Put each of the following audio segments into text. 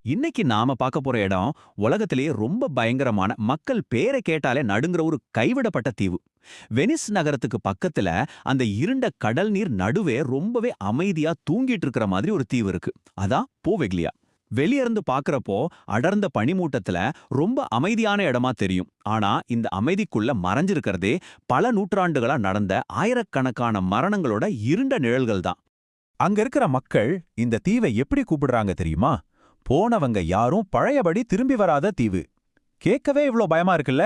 இன்னைக்கு நாம பார்க்க போற இடம் உலகத்திலேயே ரொம்ப பயங்கரமான மக்கள் பேரை கேட்டாலே நடுங்குற ஒரு கைவிடப்பட்ட தீவு. வெனிஸ் நகரத்துக்கு பக்கத்துல அந்த இருண்ட கடல் நீர் நடுவே ரொம்பவே அமைதியா தூங்கிட்டு இருக்கிற மாதிரி ஒரு தீவு இருக்கு. அதான் போவெக்லியா. வெளியிருந்து பாக்குறப்போ அடர்ந்த பனிமூட்டத்துல ரொம்ப அமைதியான இடமா தெரியும். ஆனா இந்த அமைதிக்குள்ள மறைஞ்சிருக்கிறதே பல நூற்றாண்டுகளா நடந்த ஆயிரக்கணக்கான மரணங்களோட இருண்ட நிழல்கள் தான். அங்க இருக்கிற மக்கள் இந்த தீவை எப்படி கூப்பிடுறாங்க தெரியுமா? போனவங்க யாரும் பழையபடி திரும்பி வராத தீவு. கேட்கவே இவ்ளோ பயமா இருக்குல்ல?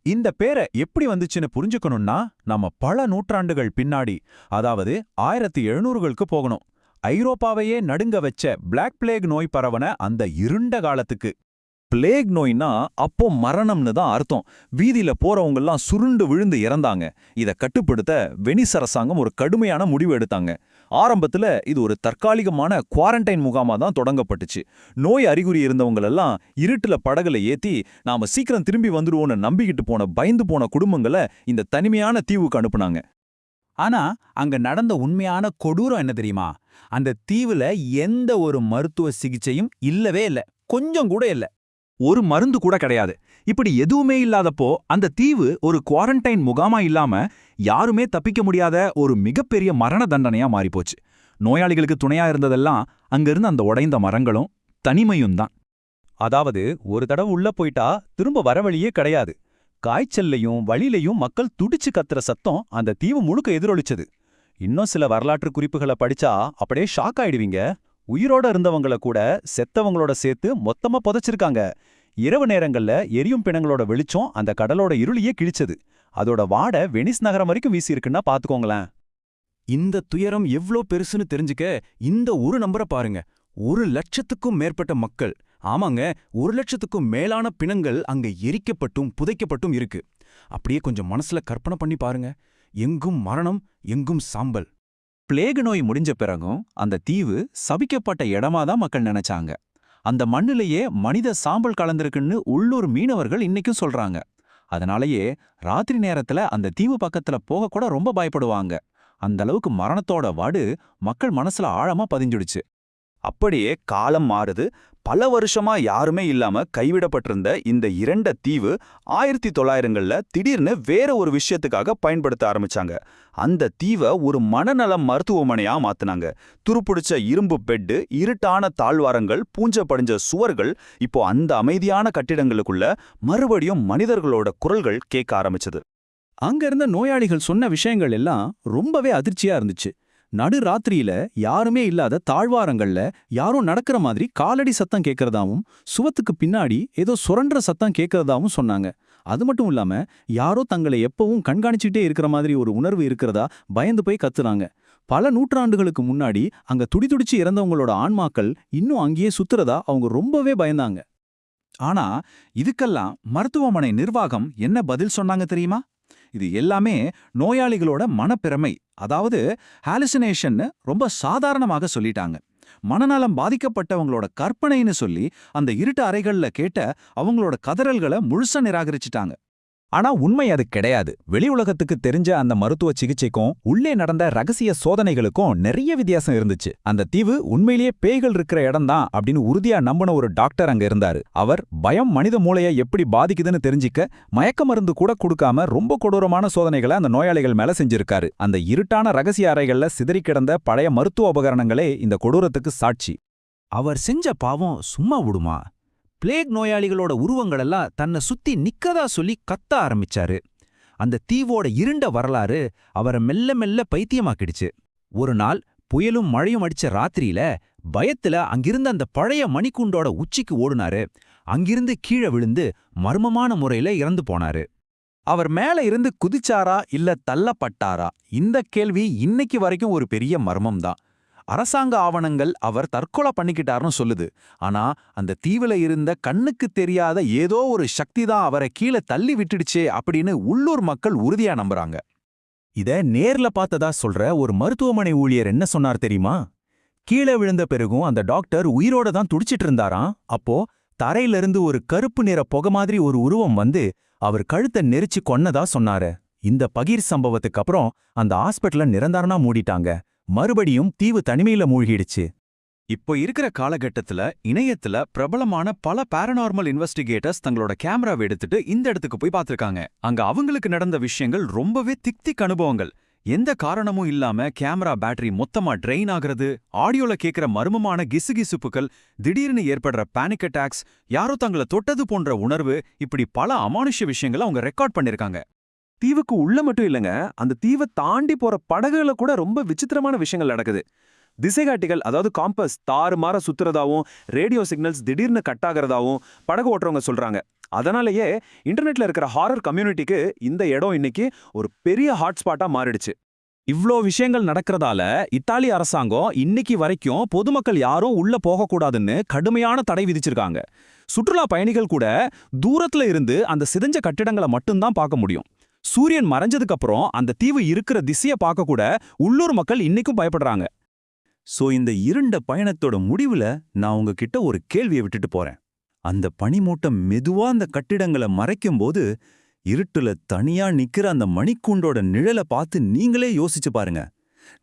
இந்த பேரை எப்படி வந்துச்சுன்னு புரிஞ்சுக்கணும்னா நம்ம பல நூற்றாண்டுகள் பின்னாடி, அதாவது 1700களுக்கு போகணும். ஐரோப்பாவையே நடுங்க வச்ச பிளாக் பிளேக் நோய் பரவன அந்த இருண்ட காலத்துக்கு. பிளேக் நோய்னா அப்போ மரணம்னு தான் அர்த்தம். வீதியில போறவங்கெல்லாம் சுருண்டு விழுந்து இறந்தாங்க. இத கட்டுப்படுத்த வெனிஸ் அரசாங்கம் ஒரு கடுமையான முடிவு எடுத்தாங்க. ஆரம்பத்துல இது ஒரு தற்காலிகமான குவாரண்டைன் முகாமா தான் தொடங்கப்பட்டுச்சு. நோய் அறிகுறி இருந்தவங்களெல்லாம் இருட்டுல படகுல ஏத்தி நாம சீக்கிரம் திரும்பி வந்துடுவோன்னு நம்பிக்கிட்டு போன பயந்து போன குடும்பங்களை இந்த தனிமையான தீவுக்கு அனுப்புனாங்க. ஆனா அங்க நடந்த உண்மையான கொடூரம் என்ன தெரியுமா? அந்த தீவுல எந்த ஒரு மருத்துவ சிகிச்சையும் இல்லவே இல்ல, கொஞ்சம் கூட இல்ல. ஒரு மருந்து கூட கிடையாது. இப்படி எதுவுமே இல்லாதப்போ அந்த தீவு ஒரு குவாரண்டைன் முகாமா இல்லாம யாருமே தப்பிக்க முடியாத ஒரு மிகப்பெரிய மரண தண்டனையா மாறிப்போச்சு. நோயாளிகளுக்கு துணையா இருந்ததெல்லாம் அங்கிருந்து அந்த உடைந்த மரங்களும் தனிமையும் தான். அதாவது ஒரு தடவை உள்ள போயிட்டா திரும்ப வரவழியே கிடையாது. காய்ச்சல்லையும் வழியிலையும் மக்கள் துடிச்சு கத்துற சத்தம் அந்த தீவு முழுக்க எதிரொலிச்சது. இன்னும் சில வரலாற்று குறிப்புகளை படிச்சா அப்படியே ஷாக் ஆயிடுவீங்க. உயிரோட இருந்தவங்கள கூட செத்தவங்களோட சேர்த்து மொத்தமா புதைச்சிருக்காங்க. இரவு நேரங்கள்ல எரியும் பிணங்களோட வெளிச்சம் அந்த கடலோட இருளியே கிழிச்சது. அதோட வாடை வெனிஸ் நகரம் வரைக்கும் வீசியிருக்குன்னா பாத்துக்கோங்களேன். இந்த துயரம் எவ்ளோ பெருசுன்னு தெரிஞ்சுக்க இந்த ஒரு நம்பரை பாருங்க. 1,00,000க்கும் மேற்பட்ட மக்கள், ஆமாங்க, 1,00,000க்கும் மேலான பிணங்கள் அங்க எரிக்கப்பட்டும் புதைக்கப்பட்டும் இருக்கு. அப்படியே கொஞ்சம் மனசுல கற்பனை பண்ணி பாருங்க. எங்கும் மரணம், எங்கும் சாம்பல். பிளேக் நோய் முடிஞ்ச பிறகும் அந்த தீவு சபிக்கப்பட்ட இடமா தான் மக்கள் நினைச்சாங்க. அந்த மண்ணிலேயே மனித சாம்பல் கலந்திருக்குன்னு உள்ளூர் மீனவர்கள் இன்னைக்கும் சொல்றாங்க. அதனாலேயே ராத்திரி நேரத்துல அந்த தீவு பக்கத்துல போக கூட ரொம்ப பயப்படுவாங்க. அந்த அளவுக்கு மரணத்தோட வாடு மக்கள் மனசுல ஆழமா பதிஞ்சுடுச்சு. அப்படியே காலம் மாறுது. பல வருஷமா யாருமே இல்லாம கைவிடப்பட்டிருந்த இந்த இரண்ட தீவு 1900ங்கள்ல திடீர்னு வேற ஒரு விஷயத்துக்காக பயன்படுத்த ஆரம்பிச்சாங்க. அந்த தீவை ஒரு மனநலம் மருத்துவமனையா மாத்துனாங்க. துருப்பிடிச்ச இரும்பு பெட்டு, இருட்டான தாழ்வாரங்கள், பூஞ்ச படிஞ்ச சுவர்கள். இப்போ அந்த அமைதியான கட்டிடங்களுக்குள்ள மறுபடியும் மனிதர்களோட குரல்கள் கேட்க ஆரம்பிச்சது. அங்க இருந்த நோயாளிகள் சொன்ன விஷயங்கள் எல்லாம் ரொம்பவே அதிர்ச்சியா இருந்துச்சு. நடு ராத்திரியில யாருமே இல்லாத தாழ்வாரங்கள்ல யாரோ நடக்கிற மாதிரி காலடி சத்தம் கேட்கறதாவும், சுவத்துக்கு பின்னாடி ஏதோ சுரன்ற சத்தம் கேட்கறதாவும் சொன்னாங்க. அது மட்டும் இல்லாம யாரோ தங்களை எப்பவும் கண்காணிச்சுட்டே இருக்கிற மாதிரி ஒரு உணர்வு இருக்கிறதா பயந்து போய் கத்துறாங்க. பல நூற்றாண்டுகளுக்கு முன்னாடி அங்க துடிதுடிச்சு இறந்தவங்களோட ஆன்மாக்கள் இன்னும் அங்கேயே சுத்துறதா அவங்க ரொம்பவே பயந்தாங்க. ஆனா இதுக்கெல்லாம் மருத்துவமனை நிர்வாகம் என்ன பதில் சொன்னாங்க தெரியுமா? இது எல்லாமே நோயாளிகளோட மனப்பிரமை, அதாவது ஹாலுசினேஷன்னு ரொம்ப சாதாரணமாக சொல்லிட்டாங்க. மனநலம் பாதிக்கப்பட்டவங்களோட கற்பனைன்னு சொல்லி அந்த இருட்டு அறைகள்ல கேட்ட அவங்களோட கதறல்களை முழுசா நிராகரிச்சிட்டாங்க. ஆனா உண்மை அது கிடையாது. வெளி உலகத்துக்கு தெரிஞ்ச அந்த மருத்துவ சிகிச்சைக்கும் உள்ளே நடந்த ரகசிய சோதனைகளுக்கும் நிறைய வித்தியாசம் இருந்துச்சு. அந்த தீவு உண்மையிலேயே பேய்கள் இருக்கிற இடம்தான் அப்படின்னு உறுதியா நம்பின ஒரு டாக்டர் அங்க இருந்தாரு. அவர் பயம் மனித மூளையை எப்படி பாதிக்குதுன்னு தெரிஞ்சிக்க மயக்க மருந்து கூட கொடுக்காம ரொம்ப கொடூரமான சோதனைகளை அந்த நோயாளிகள் மேல செஞ்சிருக்காரு. அந்த இருட்டான ரகசிய அறைகள்ல சிதறி கிடந்த பழைய மருத்துவ உபகரணங்களே இந்த கொடூரத்துக்கு சாட்சி. அவர் செஞ்ச பாவம் சும்மா விடுமா? பிளேக் நோயாளிகளோட உருவங்களெல்லாம் தன்னை சுத்தி நிக்கதா சொல்லி கத்த ஆரம்பிச்சாரு. அந்த தீவோட இருண்ட வரலாறு அவரை மெல்ல மெல்ல பைத்தியமாக்கிடுச்சு. ஒரு நாள் புயலும் மழையும் அடிச்ச ராத்திரியில பயத்துல அங்கிருந்த அந்த பழைய மணிக்கூண்டோட உச்சிக்கு ஓடுனாரு. அங்கிருந்து கீழே விழுந்து மர்மமான முறையில இறந்து போனாரு. அவர் மேல இருந்து குதிச்சாரா இல்ல தள்ளப்பட்டாரா? இந்த கேள்வி இன்னைக்கு வரைக்கும் ஒரு பெரிய மர்மம் தான். அரசாங்க ஆவணங்கள் அவர் தற்கொலை பண்ணிக்கிட்டார்னு சொல்லுது. ஆனா அந்த தீவுல இருந்த கண்ணுக்கு தெரியாத ஏதோ ஒரு சக்தி தான் அவரை கீழே தள்ளி விட்டுடுச்சே அப்படின்னு உள்ளூர் மக்கள் உறுதியா நம்புறாங்க. இத நேர்ல பார்த்ததா சொல்ற ஒரு மருத்துவமனை ஊழியர் என்ன சொன்னார் தெரியுமா? கீழே விழுந்த பிறகும் அந்த டாக்டர் உயிரோட தான் துடிச்சிட்டு இருந்தாராம். அப்போ தரையிலிருந்து ஒரு கருப்பு நிற புகை மாதிரி ஒரு உருவம் வந்து அவர் கழுத்தை நெரிச்சு கொன்னதா சொன்னாரு. இந்த பகீர் சம்பவத்துக்கு அப்புறம் அந்த ஹாஸ்பிட்டல நிரந்தரமா மூடிட்டாங்க. மறுபடியும் தீவு தனிமையில மூழ்கிடுச்சு. இப்போ இருக்கிற காலகட்டத்துல இணையத்துல பிரபலமான பல பாரநார்மல் இன்வெஸ்டிகேட்டர்ஸ் தங்களோட கேமராவை எடுத்துட்டு இந்த இடத்துக்கு போய் பார்த்திருக்காங்க. அங்க அவங்களுக்கு நடந்த விஷயங்கள் ரொம்பவே திக் அனுபவங்கள். எந்த காரணமும் இல்லாம கேமரா பேட்டரி மொத்தமா ட்ரெயின் ஆகுறது, ஆடியோல கேட்கிற மர்மமான கிசுகிசுப்புகள், திடீர்னு ஏற்படுற பேனிக் அட்டாக்ஸ், யாரோ தங்கள தொட்டது போன்ற உணர்வு, இப்படி பல அமானுஷ்ய விஷயங்களை அவங்க ரெக்கார்ட் பண்ணிருக்காங்க. தீவுக்கு உள்ள மட்டும் இல்லைங்க, அந்த தீவை தாண்டி போற படகுல கூட ரொம்ப விசித்திரமான விஷயங்கள் நடக்குது. திசைகாட்டிகள், அதாவது காம்பஸ் தாறுமாற சுத்துறதாவும், ரேடியோ சிக்னல்ஸ் திடீர்னு கட் ஆகிறதாவும் படகு ஓட்டுறவங்க சொல்றாங்க. அதனாலேயே இன்டர்நெட்ல இருக்கிற ஹாரர் கம்யூனிட்டிக்கு இந்த இடம் இன்னைக்கு ஒரு பெரிய ஹாட்ஸ்பாட்டா மாறிடுச்சு. இவ்ளோ விஷயங்கள் நடக்கிறதால இத்தாலி அரசாங்கம் இன்னைக்கு வரைக்கும் பொதுமக்கள் யாரும் உள்ள போகக்கூடாதுன்னு கடுமையான தடை விதிச்சிருக்காங்க. சுற்றுலா பயணிகள் கூட தூரத்துல இருந்து அந்த சிதைஞ்ச கட்டிடங்களை மட்டும்தான் பார்க்க முடியும். சூரியன் மறைஞ்சதுக்கு அப்புறம் அந்த தீவு இருக்கிற திசைய பார்க்க கூட உள்ளூர் மக்கள் இன்னைக்கும் பயப்படுறாங்க. சோ இந்த இருண்ட பயணத்தோட முடிவுல நான் உங்ககிட்ட ஒரு கேள்வியை விட்டுட்டு போறேன். அந்த பனிமூட்டம் மெதுவா அந்த கட்டிடங்களை மறைக்கும்போது இருட்டுல தனியா நிக்கிற அந்த மணிக்கூண்டோட நிழலை பார்த்து நீங்களே யோசிச்சு பாருங்க.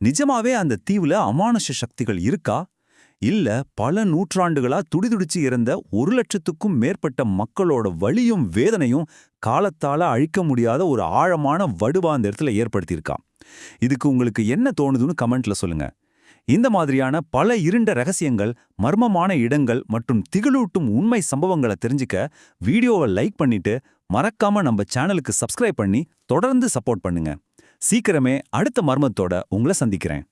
நிஜமாவே அந்த தீவுல அமானுஷ சக்திகள் இருக்கா? இல்ல பல நூற்றாண்டுகளா துடிதுடிச்சு இறந்த 1,00,000க்கும் மேற்பட்ட மக்களோட வலியும் வேதனையும் காலத்தால அழிக்க முடியாத ஒரு ஆழமான வடுவா அந்த இடத்துல ஏற்படுத்தியிருக்கா? இதுக்கு உங்களுக்கு என்ன தோணுதுன்னு கமெண்ட்ல சொல்லுங்க. இந்த மாதிரியான பல இருண்ட ரகசியங்கள், மர்மமான இடங்கள் மற்றும் திகிலூட்டும் உண்மை சம்பவங்களை தெரிஞ்சுக்க வீடியோவை லைக் பண்ணிட்டு மறக்காம நம்ம சேனலுக்கு சப்ஸ்கிரைப் பண்ணி தொடர்ந்து சப்போர்ட் பண்ணுங்க. சீக்கிரமே அடுத்த மர்மத்தோட உங்களை சந்திக்கிறேன்.